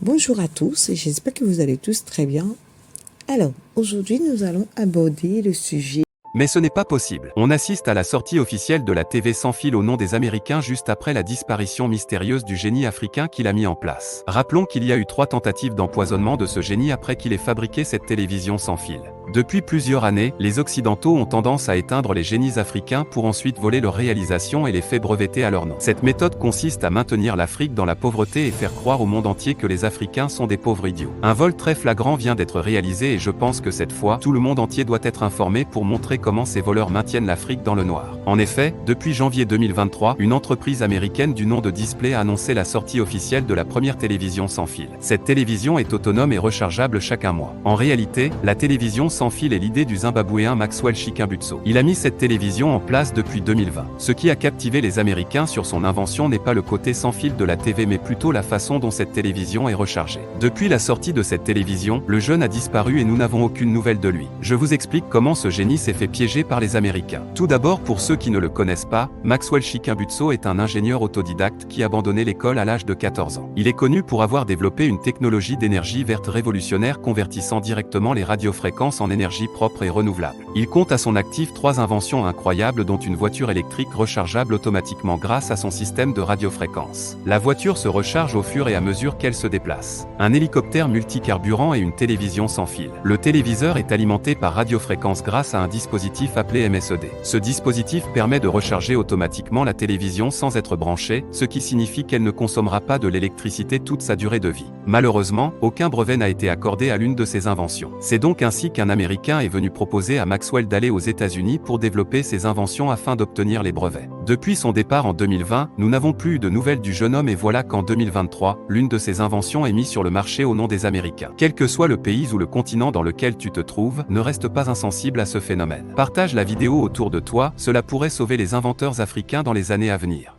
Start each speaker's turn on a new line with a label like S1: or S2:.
S1: Bonjour à tous et j'espère que vous allez tous très bien. Alors, aujourd'hui nous allons aborder le sujet.
S2: Mais ce n'est pas possible. On assiste à la sortie officielle de la TV sans fil au nom des Américains juste après la disparition mystérieuse du génie africain qui l'a mis en place. Rappelons qu'il y a eu 3 tentatives d'empoisonnement de ce génie après qu'il ait fabriqué cette télévision sans fil. Depuis plusieurs années, les Occidentaux ont tendance à éteindre les génies africains pour ensuite voler leurs réalisations et les faits brevetés à leur nom. Cette méthode consiste à maintenir l'Afrique dans la pauvreté et faire croire au monde entier que les Africains sont des pauvres idiots. Un vol très flagrant vient d'être réalisé et je pense que cette fois, tout le monde entier doit être informé pour montrer comment ces voleurs maintiennent l'Afrique dans le noir. En effet, depuis janvier 2023, une entreprise américaine du nom de Display a annoncé la sortie officielle de la première télévision sans fil. Cette télévision est autonome et rechargeable chaque 1 mois. En réalité, la télévision sans fil est l'idée du Zimbabwéen Maxwell Chikambutso. Il a mis cette télévision en place depuis 2020. Ce qui a captivé les Américains sur son invention n'est pas le côté sans fil de la TV mais plutôt la façon dont cette télévision est rechargée. Depuis la sortie de cette télévision, le jeune a disparu et nous n'avons aucune nouvelle de lui. Je vous explique comment ce génie s'est fait piéger par les Américains. Tout d'abord, pour ceux qui ne le connaissent pas, Maxwell Chikambutso est un ingénieur autodidacte qui a abandonné l'école à l'âge de 14 ans. Il est connu pour avoir développé une technologie d'énergie verte révolutionnaire convertissant directement les radiofréquences en énergie propre et renouvelable. Il compte à son actif 3 inventions incroyables dont une voiture électrique rechargeable automatiquement grâce à son système de radiofréquences. La voiture se recharge au fur et à mesure qu'elle se déplace. Un hélicoptère multicarburant et une télévision sans fil. Le téléviseur est alimenté par radiofréquence grâce à un dispositif appelé MSED. Ce dispositif permet de recharger automatiquement la télévision sans être branchée, ce qui signifie qu'elle ne consommera pas de l'électricité toute sa durée de vie. Malheureusement, aucun brevet n'a été accordé à l'une de ces inventions. C'est donc ainsi qu'un Américain est venu proposer à Maxwell d'aller aux États-Unis pour développer ses inventions afin d'obtenir les brevets. Depuis son départ en 2020, nous n'avons plus eu de nouvelles du jeune homme et voilà qu'en 2023, l'une de ses inventions est mise sur le marché au nom des Américains. Quel que soit le pays ou le continent dans lequel tu te trouves, ne reste pas insensible à ce phénomène. Partage la vidéo autour de toi, cela pourrait sauver les inventeurs africains dans les années à venir.